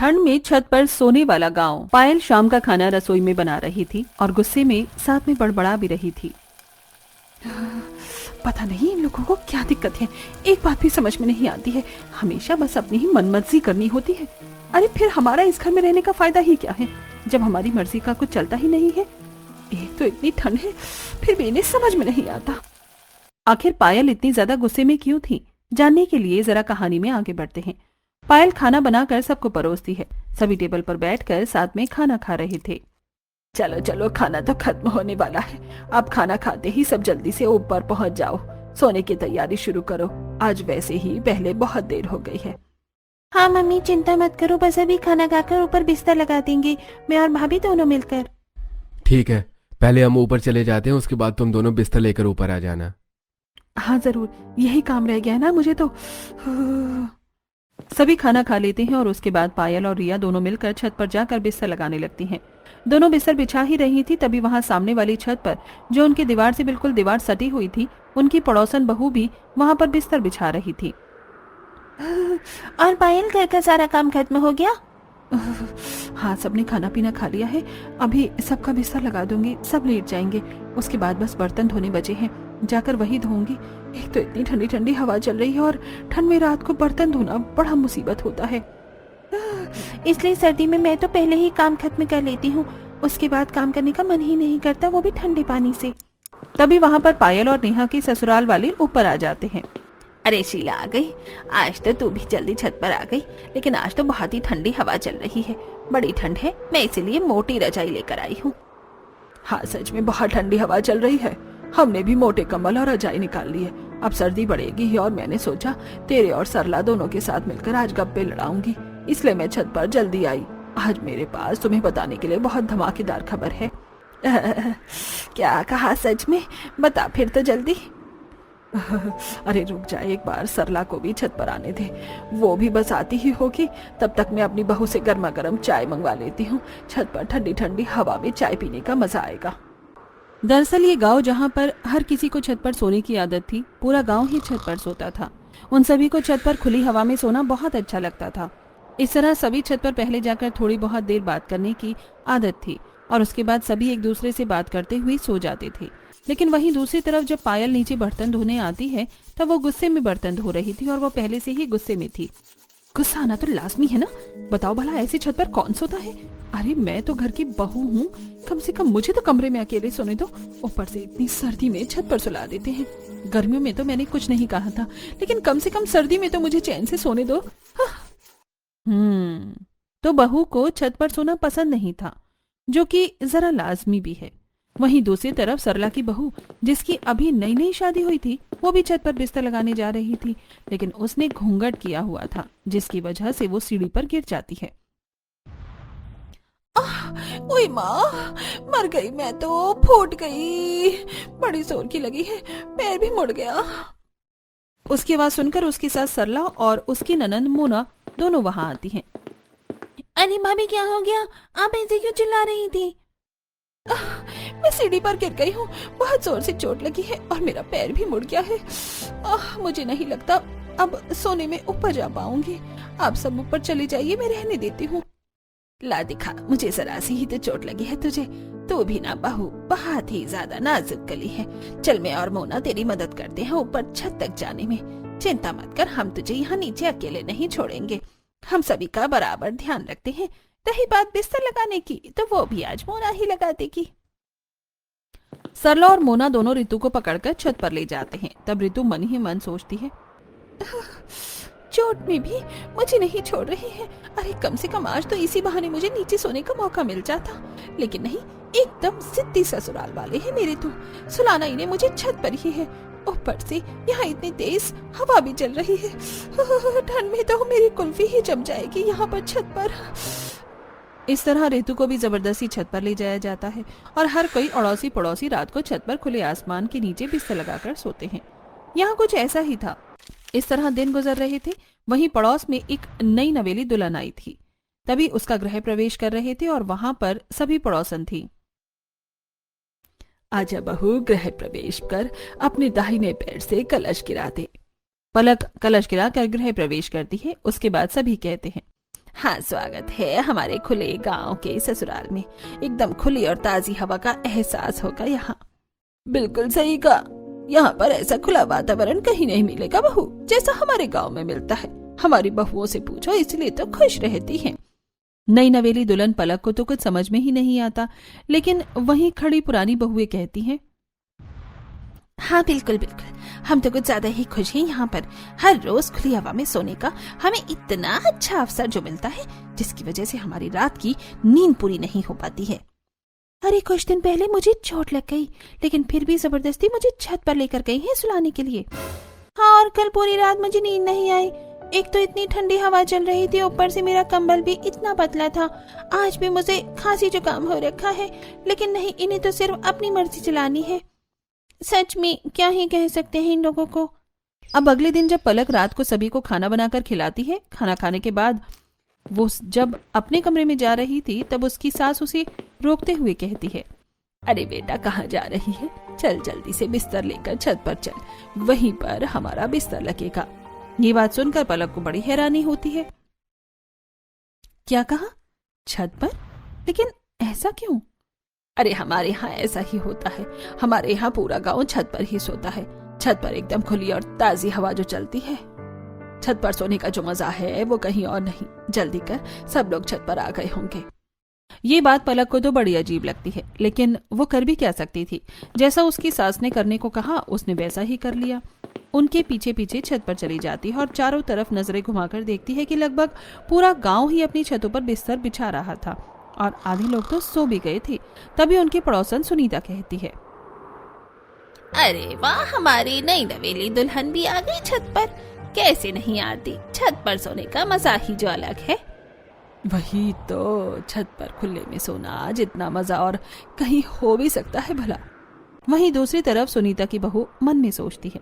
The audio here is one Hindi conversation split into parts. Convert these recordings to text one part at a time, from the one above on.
ठंड में छत पर सोने वाला गांव। पायल शाम का खाना रसोई में बना रही थी और गुस्से में साथ में बड़बड़ा भी रही थी। पता नहीं इन लोगों को क्या दिक्कत है, एक बात भी समझ में नहीं आती है, हमेशा बस अपनी ही मनमर्जी करनी होती है। अरे फिर हमारा इस घर में रहने का फायदा ही क्या है जब हमारी मर्जी का कुछ चलता ही नहीं है। एक तो इतनी ठंड है, फिर भी इन्हें समझ में नहीं आता। आखिर पायल इतनी ज्यादा गुस्से में क्यों थी, जानने के लिए जरा कहानी में आगे बढ़ते हैं। पायल खाना बनाकर सबको परोसती है। सभी टेबल पर बैठकर साथ में खाना खा रहे थे। चलो चलो, खाना तो खत्म होने वाला है, अब खाना खाते ही सब जल्दी से ऊपर पहुंच जाओ, सोने की तैयारी शुरू करो, आज वैसे ही पहले बहुत देर हो गई है। हाँ मम्मी, चिंता मत करो, बस अभी खाना खाकर ऊपर बिस्तर लगा देंगे, मैं और भाभी दोनों मिलकर। ठीक है, पहले हम ऊपर चले जाते हैं, उसके बाद तुम दोनों बिस्तर लेकर ऊपर आ जाना। हाँ जरूर, यही काम रह गया है ना मुझे तो। सभी खाना खा लेते हैं और उसके बाद पायल और रिया दोनों मिलकर छत पर जाकर बिस्तर लगाने लगती हैं। दोनों बिस्तर बिछा ही रही थी, तभी वहां सामने वाली छत पर, जो उनकी दीवार से बिल्कुल दीवार सटी हुई थी, उनकी पड़ोसन बहू भी वहां पर बिस्तर बिछा रही थी। और पायल, घर का सारा काम खत्म हो गया? हाँ, सबने खाना पीना खा लिया है, अभी सबका बिस्तर लगा दूंगी, सब लेट जाएंगे, उसके बाद बस बर्तन धोने बचे हैं, जाकर वही धोऊंगी। एक तो इतनी ठंडी ठंडी हवा चल रही है और ठंड में रात को बर्तन धोना बड़ा मुसीबत होता है। इसलिए सर्दी में मैं तो पहले ही काम खत्म कर लेती हूँ, उसके बाद काम करने का मन ही नहीं करता, वो भी ठंडे पानी से। तभी वहां पर पायल और नेहा के ससुराल वाले ऊपर आ जाते हैं। अरे शीला आ गई, आज तो तू भी जल्दी छत पर आ गई, लेकिन आज तो बहुत ही ठंडी हवा चल रही है, बड़ी ठंड है, मैं इसीलिए मोटी रजाई लेकर आई हूँ। हाँ सच में बहुत ठंडी हवा चल रही है, हमने भी मोटे कंबल और रजाई निकाल ली है, अब सर्दी बढ़ेगी ही और मैंने सोचा तेरे और सरला दोनों के साथ मिलकर आज गप्पे लड़ाऊंगी, इसलिए मैं छत पर जल्दी आई। आज मेरे पास तुम्हें बताने के लिए बहुत धमाकेदार खबर है। क्या कहा, सच में? बता फिर तो जल्दी। अरे रुक जा, एक बार सरला को भी छत पर आने दे, वो भी बस आती ही होगी, तब तक मैं अपनी बहू से गर्मा गर्म चाय मंगवा लेती हूँ, छत पर ठंडी ठंडी हवा में चाय पीने का मजा आएगा। दरअसल ये गांव जहाँ पर हर किसी को छत पर सोने की आदत थी, पूरा गांव ही छत पर सोता था। उन सभी को छत पर खुली हवा में सोना बहुत अच्छा लगता था। इस तरह सभी छत पर पहले जाकर थोड़ी बहुत देर बात करने की आदत थी और उसके बाद सभी एक दूसरे से बात करते हुए सो जाते थे। लेकिन वहीं दूसरी तरफ जब पायल नीचे बर्तन धोने आती है तब वो गुस्से में बर्तन धो रही थी और वो पहले से ही गुस्से में थी। गुस्सा आना तो लाजमी है ना, बताओ भला ऐसी छत पर कौन सोता है। अरे मैं तो घर की बहू हूँ, कम से कम मुझे तो कमरे में अकेले सोने दो, ऊपर से इतनी सर्दी में छत पर सुला देते हैं। गर्मियों में तो मैंने कुछ नहीं कहा था, लेकिन कम से कम सर्दी में तो मुझे चैन से सोने दो। तो बहू को छत पर सोना पसंद नहीं था, जो कि जरा लाजमी भी है। वहीं दूसरी तरफ सरला की बहू, जिसकी अभी नई नई शादी हुई थी, वो भी छत पर बिस्तर लगाने जा रही थी, लेकिन उसने घूंघट किया हुआ था, जिसकी वजह से वो सीढ़ी पर गिर जाती है। ओए माँ, मर गई मैं तो, फूट गई, बड़ी जोर की लगी है, पैर भी मुड़ गया। उसकी आवाज सुनकर उसकी सास सरला और उसकी ननंद मोना दोनों वहां आती हैं। अरे भाभी, क्या हो गया? आप ऐसे क्यों चिल्ला रही थी? मैं सीढ़ी पर गिर गई हूँ, बहुत जोर से चोट लगी है और मेरा पैर भी मुड़ गया है। मुझे नहीं लगता अब सोने में ऊपर जा पाऊंगी, आप सब ऊपर चली जाइए, मैं रहने देती हूँ। ला दिखा, मुझे जरा सी ही तो चोट लगी है तुझे, तू भी ना बहू बहुत ही ज्यादा नाजुक गली है। चल मैं और मोना तेरी मदद करते हैं ऊपर छत तक जाने में, चिंता मत कर, हम तुझे यहाँ नीचे अकेले नहीं छोड़ेंगे, हम सभी का बराबर ध्यान रखते हैं। रही बात बिस्तर लगाने की, तो वो भी आज मोना ही लगा देगी। सरला और मोना दोनों रितु को पकड़कर छत पर ले जाते हैं। तब रितु मन ही मन सोचती है, चोट में भी मुझे नहीं छोड़ रही है, अरे कम से कम आज तो इसी बहाने मुझे नीचे सोने का मौका मिल जाता, लेकिन नहीं, एकदम जिद्दी ससुराल वाले हैं मेरे तो, सुलाना इन्हें मुझे छत पर ही है, ऊपर से यहाँ इतनी तेज हवा भी चल रही है, ठंड में तो मेरी कुल्फी ही जम जाएगी यहाँ पर छत पर। इस तरह रितु को भी जबरदस्ती छत पर ले जाया जाता है और हर कोई अड़ोसी पड़ोसी रात को छत पर खुले आसमान के नीचे बिस्तर लगाकर सोते हैं। यहाँ कुछ ऐसा ही था। इस तरह दिन गुजर रहे थे। वहीं पड़ोस में एक नई नवेली दुल्हन आई थी। तभी उसका गृह प्रवेश कर रहे थे और वहां पर सभी पड़ोसन थी। आजा बहू, गृह प्रवेश कर, अपने दाहिने पैर से कलश गिरा दे। पलक कलश गिरा कर गृह प्रवेश करती है। उसके बाद सभी कहते हैं, हाँ, स्वागत है हमारे खुले गांव के ससुराल में। एकदम खुली और ताजी हवा का एहसास होगा यहाँ। बिल्कुल सही कहा, यहाँ पर ऐसा खुला वातावरण कहीं नहीं मिलेगा बहू, जैसा हमारे गांव में मिलता है। हमारी बहुओं से पूछो, इसलिए तो खुश रहती हैं। नई नवेली दुल्हन पलक को तो कुछ समझ में ही नहीं आता, लेकिन वहीं खड़ी पुरानी बहुएं कहती हैं, हाँ बिल्कुल बिल्कुल, हम तो कुछ ज्यादा ही खुश हैं यहाँ पर। हर रोज खुली हवा में सोने का हमें इतना अच्छा अवसर जो मिलता है, जिसकी वजह से हमारी रात की नींद पूरी नहीं हो पाती है। अरे कुछ दिन पहले मुझे चोट लग गई, लेकिन फिर भी जबरदस्ती मुझे छत पर लेकर गई है सुलाने के लिए। हाँ, और कल पूरी रात मुझे नींद नहीं आई। एक तो इतनी ठंडी हवा चल रही थी, ऊपर से मेरा कंबल भी इतना पतला था। आज भी मुझे खांसी जुकाम हो रखा है, लेकिन नहीं, इन्हें तो सिर्फ अपनी मर्जी चलानी है। सच में क्या ही कह सकते हैं इन लोगों को। अब अगले दिन जब पलक रात को सभी को खाना बनाकर खिलाती है, खाना खाने के बाद वो जब अपने कमरे में जा रही थी, तब उसकी सास उसे रोकते हुए कहती है, अरे बेटा कहाँ जा रही है? चल जल्दी से बिस्तर लेकर छत पर चल, वहीं पर हमारा बिस्तर लगेगा। ये बात सुनकर पलक को बड़ी हैरानी होती है। क्या कहा? छत पर? लेकिन ऐसा क्यों? अरे हमारे यहाँ ऐसा ही होता है। हमारे यहाँ पूरा गांव छत पर ही सोता है। छत पर एकदम खुली और ताजी हवा जो चलती है, छत पर सोने का जो मजा है वो कहीं और नहीं। जल्दी कर, सब लोग छत पर आ गए होंगे। ये बात पलक को तो बड़ी अजीब लगती है, लेकिन वो कर भी क्या सकती थी। जैसा उसकी सास ने करने को कहा, उसने वैसा ही कर लिया। उनके पीछे पीछे छत पर चली जाती है और चारों तरफ नजरें घुमाकर देखती है कि लगभग पूरा गांव ही अपनी छतों पर बिस्तर बिछा रहा था और आधे लोग तो सो भी गए थे। तभी उनकी पड़ोसन सुनीता कहती है, अरे वाह, हमारी नई नवेली दुल्हन भी आ गई छत पर। कैसे नहीं आती, छत पर सोने का मजा ही जो अलग है। वही तो, छत पर खुले में सोना जितना मजा और कहीं हो भी सकता है भला। वहीं दूसरी तरफ सुनीता की बहू मन में सोचती है,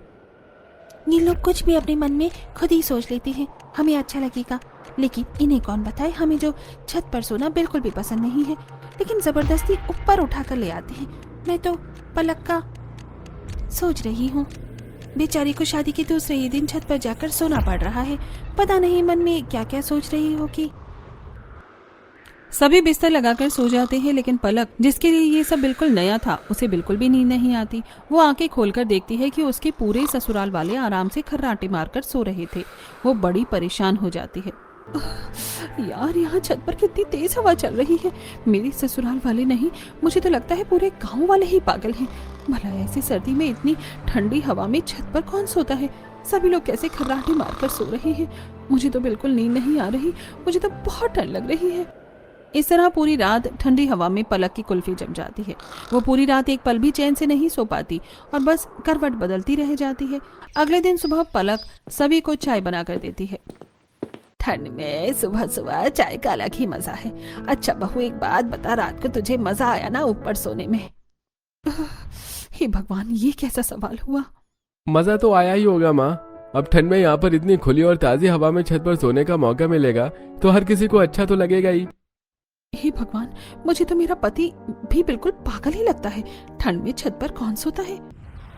ये लोग कुछ भी अपने मन में खुद ही सोच लेते हैं, हमें अच्छा लगेगा, लेकिन इन्हें कौन बताए हमें जो छत पर सोना बिल्कुल भी पसंद नहीं है, लेकिन जबरदस्ती ऊपर उठाकर ले आते हैं। मैं तो पलक का सोच रही हूँ, बेचारी को शादी के दूसरे ही दिन छत पर जाकर सोना पड़ रहा है। पता नहीं मन में क्या क्या सोच रही होगी। सभी बिस्तर लगाकर सो जाते हैं, लेकिन पलक, जिसके लिए ये सब बिल्कुल नया था, उसे बिल्कुल भी नींद नहीं आती। वो आंखें खोलकर देखती है कि उसके पूरे ससुराल वाले आराम से खर्राटे मारकर सो रहे थे। वो बड़ी परेशान हो जाती है। यार, यहाँ छत पर कितनी तेज हवा चल रही है। मेरे ससुराल वाले नहीं, मुझे तो लगता है पूरे गांव वाले ही पागल हैं। भला ऐसी सर्दी में इतनी ठंडी हवा में छत पर कौन सोता है? सभी लोग कैसे खर्राटे मारकर सो रहे हैं? मुझे तो बिल्कुल नींद नहीं आ रही, मुझे तो बहुत ठंड लग रही है। इस तरह पूरी रात ठंडी हवा में पलक की कुल्फी जम जाती है। वो पूरी रात एक पल भी चैन से नहीं सो पाती और बस करवट बदलती रह जाती है। अगले दिन सुबह पलक सभी को चाय बनाकर देती है। ठंड में सुबह सुबह चाय का अलग ही मजा है। अच्छा बहू, एक बात बता, रात को तुझे मजा आया ना ऊपर सोने में? हे भगवान, ये कैसा सवाल हुआ? मजा तो आया ही होगा माँ। अब ठंड में यहाँ पर इतनी खुली और ताजी हवा में छत पर सोने का मौका मिलेगा तो हर किसी को अच्छा तो लगेगा ही। हे भगवान, मुझे तो मेरा पति भी बिल्कुल पागल ही लगता है। ठंड में छत पर कौन सोता है?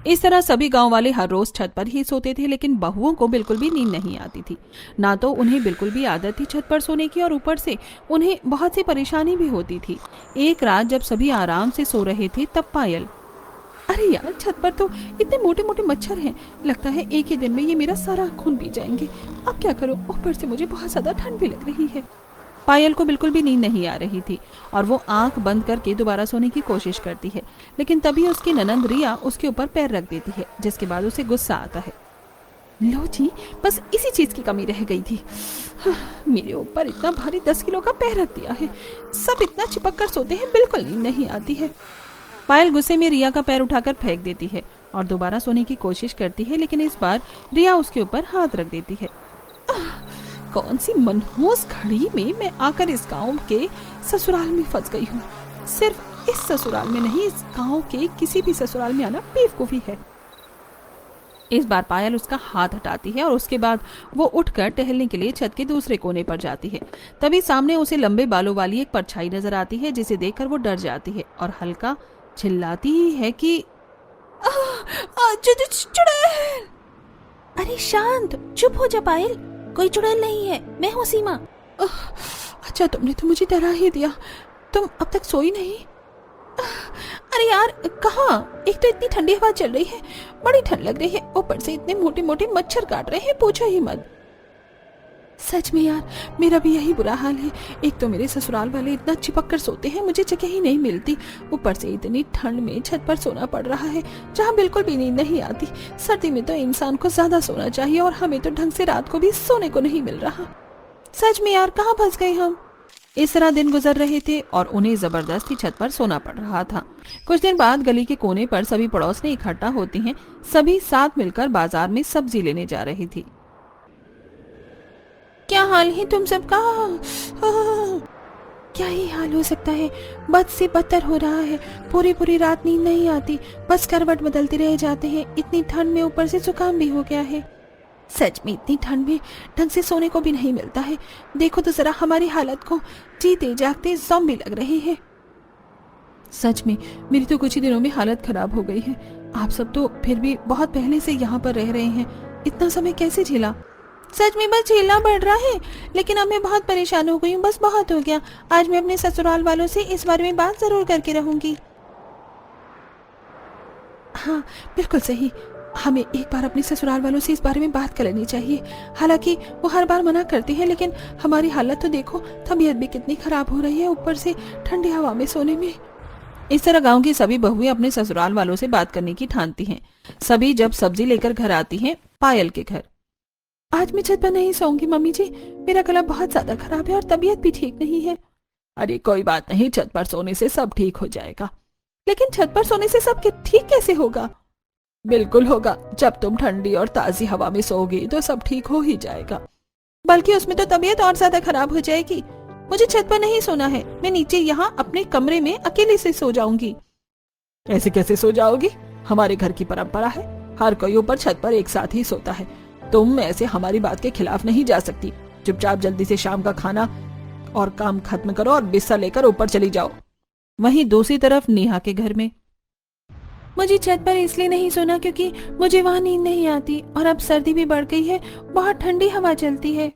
इस तरह सभी गांव वाले हर रोज छत पर ही सोते थे, लेकिन बहुओं को बिल्कुल भी नींद नहीं आती थी। ना तो उन्हें बिल्कुल भी आदत थी छत पर सोने की, और ऊपर से उन्हें बहुत सी परेशानी भी होती थी। एक रात जब सभी आराम से सो रहे थे, तब पायल, अरे यार, छत पर तो इतने मोटे मोटे मच्छर हैं, लगता है एक ही दिन में ये मेरा सारा खून पी जाएंगे। अब क्या करूं? ऊपर से मुझे बहुत ज्यादा ठंड भी लग रही है। पायल को बिल्कुल भी नींद नहीं आ रही थी और वो आंख बंद करके दोबारा सोने की कोशिश करती है, लेकिन तभी उसकी ननंद रिया उसके ऊपर पैर रख देती है, जिसके बाद उसे गुस्सा आता है। लो जी, बस इसी चीज की कमी रह गई थी। मेरे ऊपर इतना भारी 10 किलो का पैर रख दिया है। सब इतना चिपक कर सोते हैं, बिल्कुल नींद नहीं आती है। पायल गुस्से में रिया का पैर उठाकर फेंक देती है और दोबारा सोने की कोशिश करती है, लेकिन इस बार रिया उसके ऊपर हाथ रख देती है। कौन सी मनहूस घड़ी में मैं आकर इस गांव के ससुराल में फंस गई हूँ। सिर्फ इस ससुराल में नहीं, इस गांव के किसी भी ससुराल में आना बेवकूफी है। इस बार पायल उसका हाथ हटाती है और उसके बाद वो उठकर टहलने के लिए छत के दूसरे कोने पर जाती है। तभी सामने उसे लंबे बालों वाली एक परछाई नजर आती है, जिसे देखकर वो डर जाती है और हल्का चिल्लाती ही है कि चुड़ैल। अरे शांत, चुप हो जा पायल, कोई चुड़ैल नहीं है, मैं हूँ सीमा। अच्छा तुमने तो मुझे डरा ही दिया। तुम अब तक सोई नहीं? अरे यार कहाँ, एक तो इतनी ठंडी हवा चल रही है, बड़ी ठंड लग रही है, ऊपर से इतने मोटे मोटे मच्छर काट रहे हैं, पूछो ही मत। सच में यार मेरा भी यही बुरा हाल है। एक तो मेरे ससुराल वाले इतना चिपक कर सोते हैं, मुझे जगह ही नहीं मिलती। ऊपर से इतनी ठंड में छत पर सोना पड़ रहा है जहाँ बिल्कुल भी नींद नहीं आती। सर्दी में तो इंसान को ज्यादा सोना चाहिए और हमें तो ढंग से रात को भी सोने को नहीं मिल रहा। सच में यार कहाँ फंस गए हम। इस तरह दिन गुजर रहे थे और उन्हें जबरदस्ती छत पर सोना पड़ रहा था। कुछ दिन बाद गली के कोने पर सभी पड़ोसनी इकट्ठा होती हैं। सभी साथ मिलकर बाजार में सब्जी लेने जा रही थी। क्या हाल है तुम सबका? क्या ही हाल हो सकता है, बद से बदतर हो रहा है। पूरी पूरी रात नींद नहीं आती, बस करवट बदलते रह जाते हैं। इतनी ठंड में ऊपर से जुकाम भी हो गया है। सच में इतनी ठंड में ढंग से सोने को भी नहीं मिलता है। देखो तो जरा हमारी हालत को, जीते जागते ज़ॉम्बी लग रहे हैं। सच में मेरी तो कुछ ही दिनों में हालत खराब हो गई है। आप सब तो फिर भी बहुत पहले से यहाँ पर रह रहे हैं, इतना समय कैसे झेला? सच में बस झेलना पड़ रहा है, लेकिन अब मैं बहुत परेशान हो गई हूँ। बस बहुत हो गया। आज मैं अपने ससुराल वालों से इस बारे में बात जरूर करके रहूंगी। हाँ बिल्कुल सही, हमें एक बार अपने ससुराल वालों से इस बारे में बात कर लेनी चाहिए। हालांकि वो हर बार मना करते हैं, लेकिन हमारी हालत तो देखो, तबीयत भी कितनी खराब हो रही है, ऊपर से ठंडी हवा में सोने में। इस तरह गांव की सभी बहुएं अपने ससुराल वालों से बात करने की ठानती हैं। सभी जब सब्जी लेकर घर आती हैं पायल के घर। आज मैं छत पर नहीं सोऊंगी मम्मी जी, मेरा गला बहुत ज्यादा खराब है और तबीयत भी ठीक नहीं है। अरे कोई बात नहीं, छत पर सोने से सब ठीक हो जाएगा। लेकिन छत पर सोने से सब ठीक कैसे होगा? बिल्कुल होगा, जब तुम ठंडी और ताजी हवा में सोओगी तो सब ठीक हो ही जाएगा। बल्कि उसमें तो तबीयत और ज्यादा खराब हो जाएगी। मुझे छत पर नहीं सोना है, मैं नीचे यहाँ अपने कमरे में अकेले से सो जाऊंगी। ऐसे कैसे सो जाओगी? हमारे घर की परंपरा है, हर कोई ऊपर छत पर एक साथ ही सोता है। तुम ऐसे हमारी बात के खिलाफ नहीं जा सकती। चुपचाप जल्दी से शाम का खाना और काम खत्म करो और बिस्तर लेकर ऊपर चली जाओ। वहीं दूसरी तरफ नेहा के घर में, मुझे छत पर इसलिए नहीं सोना क्योंकि मुझे वहाँ नींद नहीं आती और अब सर्दी भी बढ़ गई है, बहुत ठंडी हवा चलती है।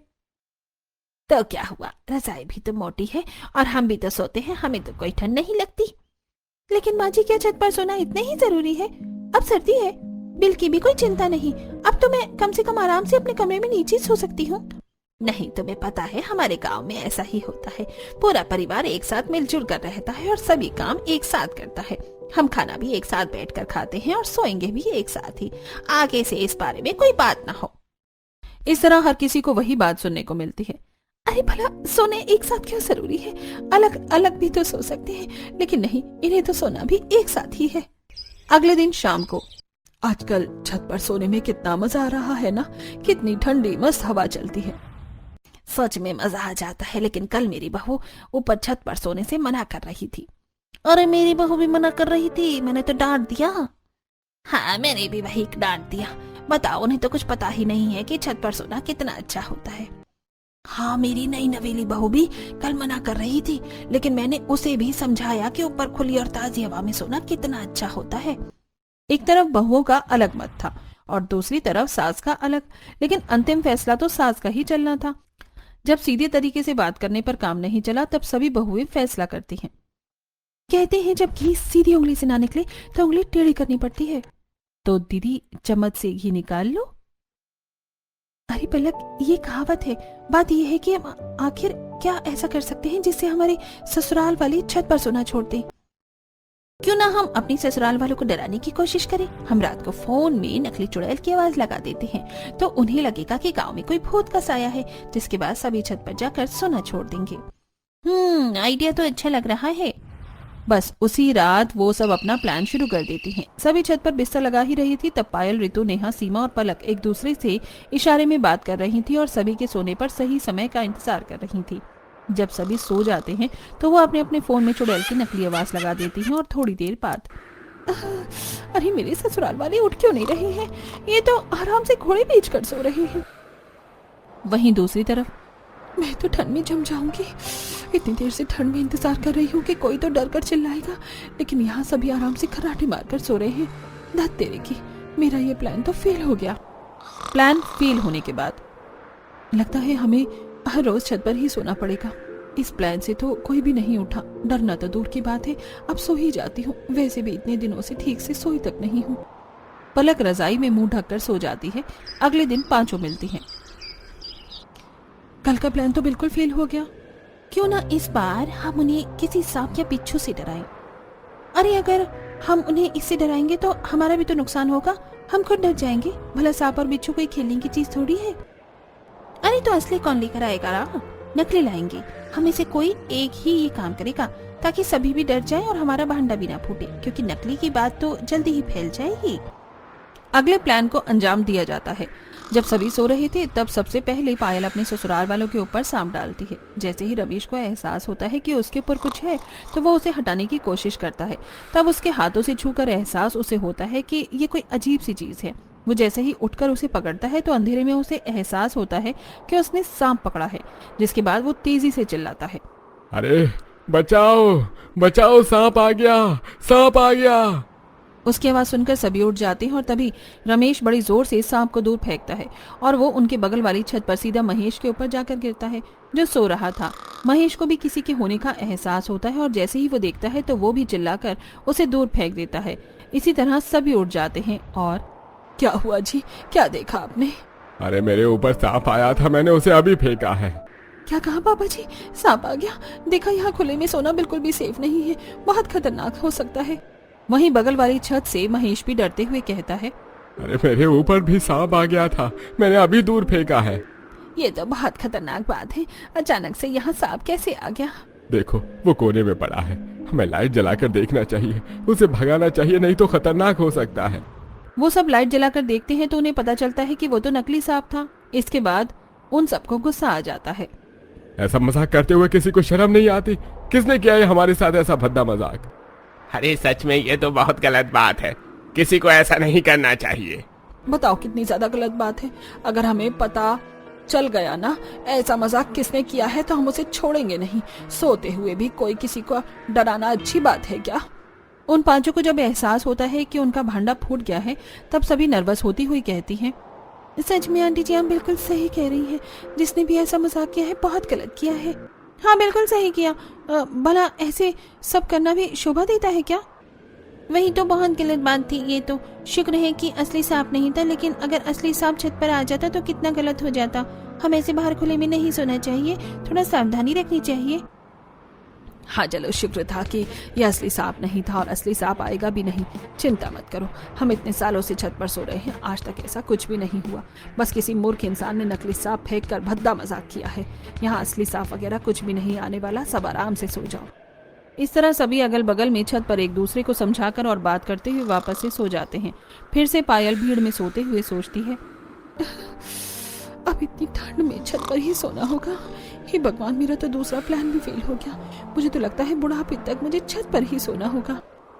तो क्या हुआ, रजाई भी तो मोटी है और हम भी तो सोते हैं, हमें तो कोई ठंड नहीं लगती। लेकिन माँ जी क्या छत पर सोना इतने ही जरूरी है? अब सर्दी है, बिल की भी कोई चिंता नहीं। अब तो मैं कम से कम आराम से अपने कमरे में नीचे सो सकती हूँ। नहीं तुम्हें पता है हमारे गांव में ऐसा ही होता है। पूरा परिवार एक साथ मिलजुल कर रहता है और सभी काम एक साथ करता है। हम खाना भी एक साथ बैठकर खाते हैं और सोएंगे भी एक साथ ही। आगे से इस बारे में कोई बात ना हो। इस तरह हर किसी को वही बात सुनने को मिलती है। अरे भला सोने एक साथ क्यों जरूरी है? अलग अलग भी तो सो सकते हैं, लेकिन नहीं, इन्हें तो सोना भी एक साथ ही है। अगले दिन शाम को, आजकल छत पर सोने में कितना मजा आ रहा है ना, कितनी ठंडी मस्त हवा चलती है। सच में मजा आ जाता है, लेकिन कल मेरी बहू ऊपर छत पर सोने से मना कर रही थी। अरे मेरी बहू भी मना कर रही थी, मैंने तो डांट दिया। हाँ मैंने भी वही डांट दिया। बताओ, उन्हें तो कुछ पता ही नहीं है कि छत पर सोना कितना अच्छा होता है। हाँ मेरी नई नवेली बहू भी कल मना कर रही थी, लेकिन मैंने उसे भी समझाया कि ऊपर खुली और ताजी हवा में सोना कितना अच्छा होता है। एक तरफ बहुओं का अलग मत था और दूसरी तरफ सास का अलग, लेकिन अंतिम फैसला तो सास का ही चलना था। जब सीधे तरीके से बात करने पर काम नहीं चला, तब सभी बहुएं फैसला करती हैं। कहते हैं जब घी सीधी उंगली से ना निकले तो उंगली टेढ़ी करनी पड़ती है। तो दीदी चम्मच से घी निकाल लो। अरे पलक, ये कहावत है। बात यह है कि हम आखिर क्या ऐसा कर सकते हैं जिससे हमारे ससुराल वाले छत पर सोना छोड़ दें? क्यों ना हम अपनी ससुराल वालों को डराने की कोशिश करें। हम रात को फोन में नकली चुड़ैल की आवाज लगा देते हैं, तो उन्हें लगेगा कि गांव में कोई भूत का साया है, जिसके बाद सभी छत पर जाकर सोना छोड़ देंगे। आइडिया तो अच्छा लग रहा है। बस उसी रात वो सब अपना प्लान शुरू कर देती हैं। सभी छत पर बिस्तर लगा ही रही थी, तब पायल, ऋतु, नेहा, सीमा और पलक एक दूसरे से इशारे में बात कर रही थी और सभी के सोने पर सही समय का इंतजार कर रही थी। जब सभी सो जाते हैं तो वो अपने अपने फोन में चुड़ैल की नकली आवाज लगा देती हैं और थोड़ी देर बाद, अरे मेरे ससुराल वाले उठ क्यों नहीं रहे हैं? ये तो आराम से घोड़े बेच कर सो रहे हैं। वहीं दूसरी तरफ, मैं तो ठंड में जम जाऊंगी। इतनी देर से ठंड में इंतजार कर रही हूँ कि कोई तो डर कर चिल्लाएगा, लेकिन यहाँ सभी आराम से खर्राटे मारकर सो रहे हैं। धत तेरे की, मेरा ये प्लान तो फेल हो गया। प्लान फेल होने के बाद लगता है हमें हर रोज छत पर ही सोना पड़ेगा। इस प्लान से तो कोई भी नहीं उठा। डरना तो दूर की बात है, अब सो ही जाती हूँ। वैसे भी इतने दिनों से ठीक से सोई तक नहीं हूँ। पलक रजाई में मुंह ढककर सो जाती है। अगले दिन पांचों मिलती हैं। कल का प्लान तो बिल्कुल फेल हो गया। क्यों ना इस बार हम उन्हें किसी सांप या बिच्छू से डराएं। अरे अगर हम उन्हें इससे डराएंगे तो हमारा भी तो नुकसान होगा। हम खुद डर जाएंगे। भला सांप और बिच्छू कोई खेलने की चीज थोड़ी है। अरे तो असली कौन लेकर आएगा रा? नकली लाएंगे। हमें से कोई एक ही ये काम करेगा ताकि सभी भी डर जाएं और हमारा भांडा भी ना फूटे, क्योंकि नकली की बात तो जल्दी ही फैल जाएगी। अगले प्लान को अंजाम दिया जाता है। जब सभी सो रहे थे तब सबसे पहले पायल अपने ससुराल वालों के ऊपर सांप डालती है। जैसे ही रमेश को एहसास होता है कि उसके ऊपर कुछ है तो वो उसे हटाने की कोशिश करता है। तब उसके हाथों से छूकर एहसास उसे होता है कि ये कोई अजीब सी चीज है। वो जैसे ही उठकर उसे पकड़ता है तो अंधेरे में उसे एहसास होता है कि उसने सांप पकड़ा है। जिसके बाद वो तेजी से चिल्लाता है, अरे बचाओ बचाओ, सांप आ गया, सांप आ गया। उसकी आवाज सुनकर सभी उठ जाते हैं और तभी रमेश बड़ी जोर से सांप को दूर फेंकता है और वो उनके बगल वाली छत पर सीधा महेश के ऊपर जाकर गिरता है, जो सो रहा था। महेश को भी किसी के होने का एहसास होता है और जैसे ही वो देखता है तो वो भी चिल्लाकर उसे दूर फेंक देता है। इसी तरह सभी उठ जाते हैं। और क्या हुआ जी, क्या देखा आपने? अरे मेरे ऊपर सांप आया था, मैंने उसे अभी फेंका है। क्या कहा पापा जी? सांप आ गया? देखा, यहाँ खुले में सोना बिल्कुल भी सेफ नहीं है, बहुत खतरनाक हो सकता है। वहीं बगल वाली छत से महेश भी डरते हुए कहता है, अरे मेरे ऊपर भी सांप आ गया था, मैंने अभी दूर फेंका है। ये तो बहुत खतरनाक बात है। अचानक से यहाँ सांप कैसे आ गया? देखो वो कोने में पड़ा है, हमें लाइट जलाकर देखना चाहिए, उसे भगाना चाहिए, नहीं तो खतरनाक हो सकता है। वो सब लाइट जलाकर देखते हैं तो उन्हें पता चलता है कि वो तो नकली सांप था। इसके बाद उन सबको गुस्सा आ जाता है। ऐसा मजाक करते हुए किसी को शर्म नहीं आती? किसने किया है हमारे साथ ऐसा भद्दा मजाक? अरे सच में ये तो बहुत गलत बात है, किसी को ऐसा नहीं करना चाहिए। बताओ कितनी ज्यादा गलत बात है। अगर हमें पता चल गया ना ऐसा मजाक किसने किया है तो हम उसे छोड़ेंगे नहीं। सोते हुए भी कोई किसी को डराना अच्छी बात है क्या? उन पांचों को जब एहसास होता है कि उनका भांडा फूट गया है तब सभी नर्वस होती हुई कहती हैं, सच में आंटी जी आप बिल्कुल सही कह रही हैं। जिसने भी ऐसा मजाक किया है बहुत गलत किया है। हाँ बिल्कुल सही किया। भला ऐसे सब करना भी शोभा देता है क्या? वही तो बहुत गलत बात थी। ये तो शुक्र है कि असली सांप नहीं था, लेकिन अगर असली सांप छत पर आ जाता तो कितना गलत हो जाता। हम ऐसे बाहर खुले में नहीं सोना चाहिए, थोड़ा सावधानी रखनी चाहिए। हाँ चलो, शुक्र था कि ये असली सांप नहीं था और असली सांप आएगा भी नहीं। चिंता मत करो, हम इतने सालों से छत पर सो रहे हैं, आज तक ऐसा कुछ भी नहीं हुआ। बस किसी मूर्ख इंसान ने नकली सांप फेंक कर भद्दा मजाक किया है। यहाँ असली सांप वगैरह कुछ भी नहीं आने वाला, सब आराम से सो जाओ। इस तरह सभी अगल बगल में छत पर एक दूसरे को समझाकर और बात करते हुए वापस से सो जाते हैं। फिर से पायल भीड़ में सोते हुए सोचती है, अब इतनी ठंड में छत पर ही सोना होगा। हे भगवान, मेरा तो दूसरा प्लान भी फेल हो गया। मुझे तो लगता है बुढ़ापे तक मुझे छत पर ही सोना होगा।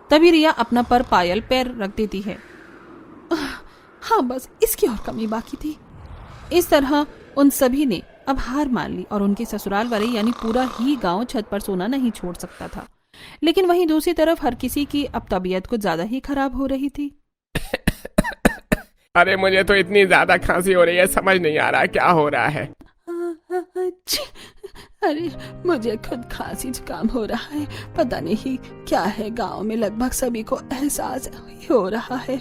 तभी रिया अपना पर पायल पैर रख देती है। हाँ बस इसकी और कमी बाकी थी। इस तरह उन सभी ने अब हार मान ली और उनके ससुराल वाले यानी पूरा ही गांव छत पर सोना नहीं छोड़ सकता था। लेकिन वहीं दूसरी तरफ हर किसी की अब तबीयत कुछ ज्यादा ही खराब हो रही थी। अरे मुझे तो इतनी ज्यादा खांसी हो रही है, समझ नहीं आ रहा क्या हो रहा है। अरे मुझे खुद खांसी जुकाम हो रहा है, पता नहीं क्या है। गांव में लगभग सभी को एहसास हो रहा है।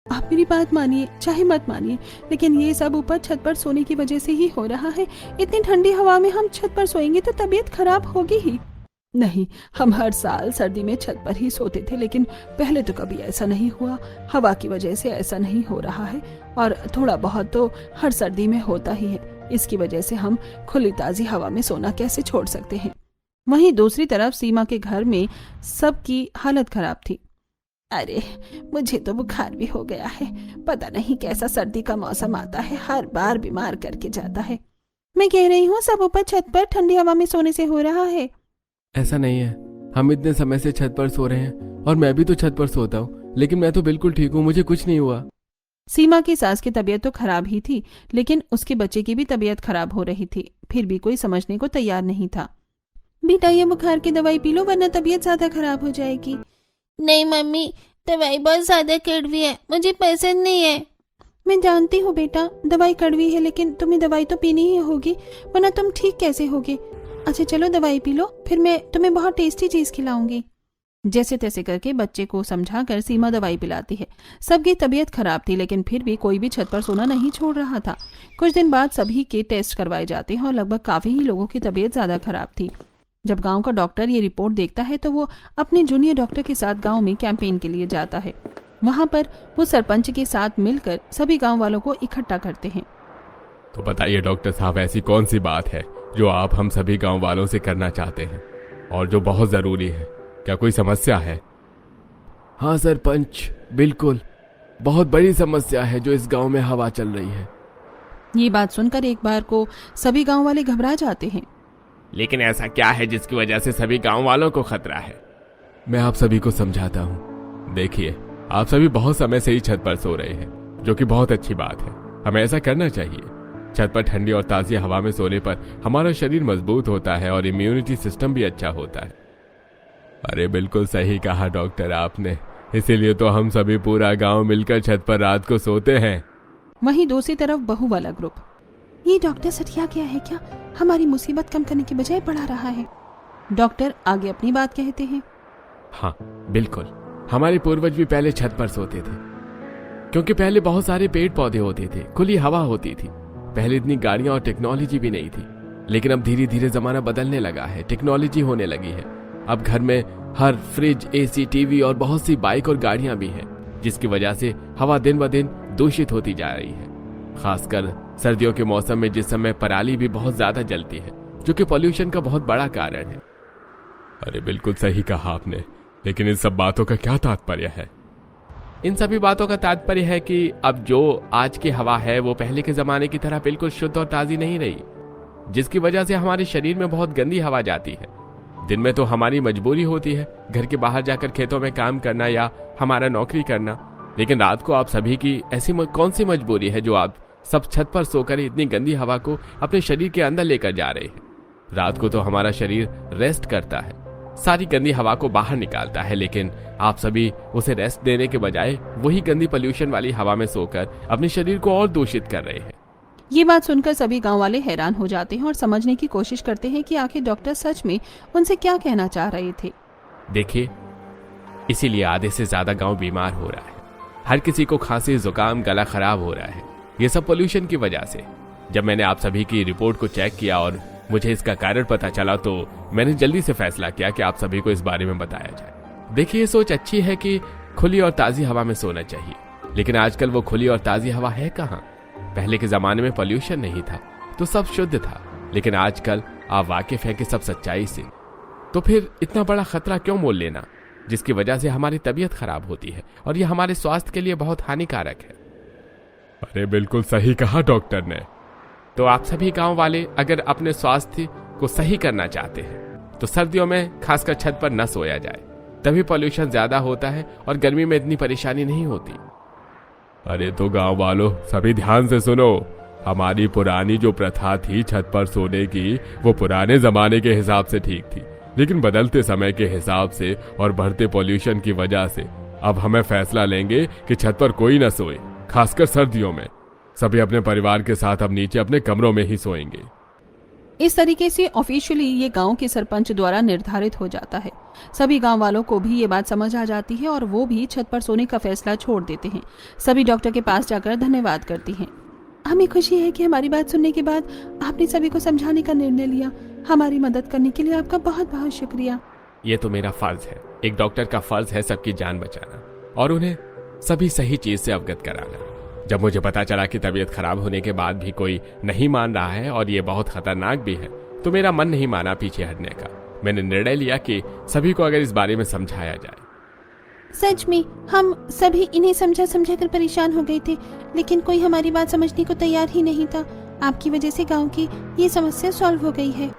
आप मेरी बात मानिए चाहे मत मानिए, लेकिन ये सब ऊपर छत पर सोने की वजह से ही हो रहा है। इतनी ठंडी हवा में हम छत पर सोएंगे तो तबीयत खराब होगी ही। नहीं, हम हर साल सर्दी में छत पर ही सोते थे, लेकिन पहले तो कभी ऐसा नहीं हुआ। हवा की वजह से ऐसा नहीं हो रहा है और थोड़ा बहुत तो हर सर्दी में होता ही है। इसकी वजह से हम खुली ताजी हवा में सोना कैसे छोड़ सकते हैं। वहीं दूसरी तरफ सीमा के घर में सबकी हालत खराब थी। अरे मुझे तो बुखार भी हो गया है, पता नहीं कैसा सर्दी का मौसम आता है, हर बार बीमार करके जाता है। मैं कह रही हूँ सब ऊपर छत पर ठंडी हवा में सोने से हो रहा है। ऐसा नहीं है, हम इतने समय से छत पर सो रहे हैं और मैं भी तो छत पर सोता हूँ, लेकिन मैं तो बिल्कुल ठीक हूँ, मुझे कुछ नहीं हुआ। सीमा की सास की तबीयत तो खराब ही थी, लेकिन उसके बच्चे की भी तबीयत खराब हो रही थी। फिर भी कोई समझने को तैयार नहीं था। बेटा ये बुखार की दवाई पी लो वरना तबीयत ज्यादा खराब हो जाएगी। नहीं मम्मी, दवाई बहुत ज्यादा कड़वी है, मुझे पसंद नहीं है। मैं जानती हूँ बेटा, दवाई कड़वी है, लेकिन तुम्हें दवाई तो पीनी ही होगी, वरना तुम ठीक कैसे होगे। अच्छा चलो दवाई पी लो, फिर मैं तुम्हें बहुत टेस्टी चीज खिलाऊंगी। जैसे तैसे करके बच्चे को समझाकर सीमा दवाई पिलाती है। सबकी तबीयत खराब थी, लेकिन फिर भी कोई भी छत पर सोना नहीं छोड़ रहा था। कुछ दिन बाद सभी के टेस्ट करवाए जाते हैं और लगभग काफी ही लोगों की तबीयत ज्यादा खराब थी। जब गांव का डॉक्टर ये रिपोर्ट देखता है तो वो अपने जूनियर डॉक्टर के साथ गांव में कैंपेन के लिए जाता है। वहां पर वो सरपंच के साथ मिलकर सभी गांव वालों को इकट्ठा करते हैं। तो बताइए डॉक्टर साहब, ऐसी कौन सी बात है जो आप हम सभी गांव वालों से करना चाहते हैं और जो बहुत जरूरी है? क्या कोई समस्या है? हाँ सरपंच, बिल्कुल बहुत बड़ी समस्या है जो इस गांव में हवा चल रही है। ये बात सुनकर एक बार को सभी गांव वाले घबरा जाते हैं। लेकिन ऐसा क्या है जिसकी वजह से सभी गांव वालों को खतरा है? मैं आप सभी को समझाता हूँ। देखिए, आप सभी बहुत समय से ही छत पर सो रहे हैं, जो कि बहुत अच्छी बात है। हमें ऐसा करना चाहिए। छत पर ठंडी और ताज़ी हवा में सोने पर हमारा शरीर मजबूत होता है और इम्यूनिटी सिस्टम भी अच्छा होता है। अरे बिल्कुल सही कहा डॉक्टर आपने, इसीलिए तो हम सभी पूरा गांव मिलकर छत पर रात को सोते हैं। वहीं दूसरी तरफ बहू वाला ग्रुप, ये डॉक्टर सटिया गया है क्या? हमारी मुसीबत कम करने के बजाय बढ़ा रहा है। डॉक्टर आगे अपनी बात कहते हैं। हाँ बिल्कुल, हमारे पूर्वज भी पहले छत पर सोते थे, क्योंकि पहले बहुत सारे पेड़ पौधे होते थे, खुली हवा होती थी। पहले इतनी गाड़ियां और टेक्नोलॉजी भी नहीं थी, लेकिन अब धीरे धीरे जमाना बदलने लगा है, टेक्नोलॉजी होने लगी है। अब घर में हर फ्रिज, एसी, टीवी और बहुत सी बाइक और गाड़ियां भी हैं, जिसकी वजह से हवा दिन ब दिन दूषित होती जा रही है। खासकर सर्दियों के मौसम में, जिस समय पराली भी बहुत ज्यादा जलती है, जो कि पॉल्यूशन का बहुत बड़ा कारण है। अरे बिल्कुल सही कहा आपने, लेकिन इन सब बातों का क्या तात्पर्य है? इन सभी बातों का तात्पर्य है कि अब जो आज की हवा है वो पहले के जमाने की तरह बिल्कुल शुद्ध और ताजी नहीं रही, जिसकी वजह से हमारे शरीर में बहुत गंदी हवा जाती है। दिन में तो हमारी मजबूरी होती है घर के बाहर जाकर खेतों में काम करना या हमारा नौकरी करना, लेकिन रात को आप सभी की ऐसी कौन सी मजबूरी है जो आप सब छत पर सोकर इतनी गंदी हवा को अपने शरीर के अंदर लेकर जा रहे हैं? रात को तो हमारा शरीर रेस्ट करता है, सारी गंदी हवा को बाहर निकालता है, लेकिन आप सभी उसे रेस्ट देने के बजाय वही गंदी पोल्यूशन वाली हवा में सोकर अपने शरीर को और दूषित कर रहे हैं। ये बात सुनकर सभी गांव वाले हैरान हो जाते हैं और समझने की कोशिश करते हैं कि आखिर डॉक्टर सच में उनसे क्या कहना चाह रहे थे। देखिए, इसीलिए आधे से ज्यादा गांव बीमार हो रहा है। हर किसी को खांसी, जुकाम, गला खराब हो रहा है, ये सब पोल्यूशन की वजह से। जब मैंने आप सभी की रिपोर्ट को चेक किया और मुझे इसका कारण पता चला, तो मैंने जल्दी से फैसला किया कि आप सभी को इस बारे में बताया जाए। देखिए, ये सोच अच्छी है कि खुली और ताजी हवा में सोना चाहिए, लेकिन आजकल वो खुली और ताजी हवा है कहाँ? पहले के जमाने में पोल्यूशन नहीं था तो सब शुद्ध था, लेकिन आजकल आप वाकिफ हैं कि सब सच्चाई से। तो फिर इतना बड़ा खतरा क्यों मोल लेना, जिसकी वजह से हमारी तबीयत खराब होती है और ये हमारे स्वास्थ्य के लिए बहुत हानिकारक है। अरे बिल्कुल सही कहा डॉक्टर ने। तो आप सभी गांव वाले अगर अपने स्वास्थ्य को सही करना चाहते हैं तो सर्दियों में खासकर छत पर न सोया जाए, तभी पोल्यूशन ज्यादा होता है और गर्मी में इतनी परेशानी नहीं होती। अरे तो गांव वालों, सभी ध्यान से सुनो। हमारी पुरानी जो प्रथा थी छत पर सोने की, वो पुराने जमाने के हिसाब से ठीक थी, लेकिन बदलते समय के हिसाब से और बढ़ते पोल्यूशन की वजह से अब हमें फैसला लेंगे कि छत पर कोई न सोए। खासकर सर्दियों में सभी अपने परिवार के साथ अब नीचे अपने कमरों में ही सोएंगे। इस तरीके से ऑफिशियली ये गांव के सरपंच द्वारा निर्धारित हो जाता है। सभी गांव वालों को भी ये बात समझ आ जाती है और वो भी छत पर सोने का फैसला छोड़ देते हैं। सभी डॉक्टर के पास जाकर धन्यवाद करती हैं। हमें खुशी है कि हमारी बात सुनने के बाद आपने सभी को समझाने का निर्णय लिया। हमारी मदद करने के लिए आपका बहुत बहुत शुक्रिया। ये तो मेरा फर्ज है, एक डॉक्टर का फर्ज है सबकी जान बचाना और उन्हें सभी सही चीज से अवगत कराना। जब मुझे पता चला कि तबीयत खराब होने के बाद भी कोई नहीं मान रहा है और ये बहुत खतरनाक भी है, तो मेरा मन नहीं माना पीछे हटने का। मैंने निर्णय लिया कि सभी को अगर इस बारे में समझाया जाए। सच में हम सभी इन्हें समझा कर परेशान हो गए थे, लेकिन कोई हमारी बात समझने को तैयार ही नहीं था। आपकी वजह से गांव की ये समस्या सॉल्व हो गई है।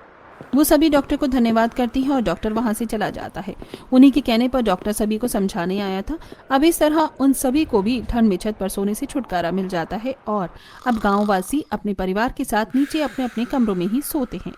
वो सभी डॉक्टर को धन्यवाद करती हैं और डॉक्टर वहां से चला जाता है। उन्हीं के कहने पर डॉक्टर सभी को समझाने आया था। अब इस तरह उन सभी को भी ठंड में छत पर सोने से छुटकारा मिल जाता है और अब गांववासी अपने परिवार के साथ नीचे अपने अपने कमरों में ही सोते हैं।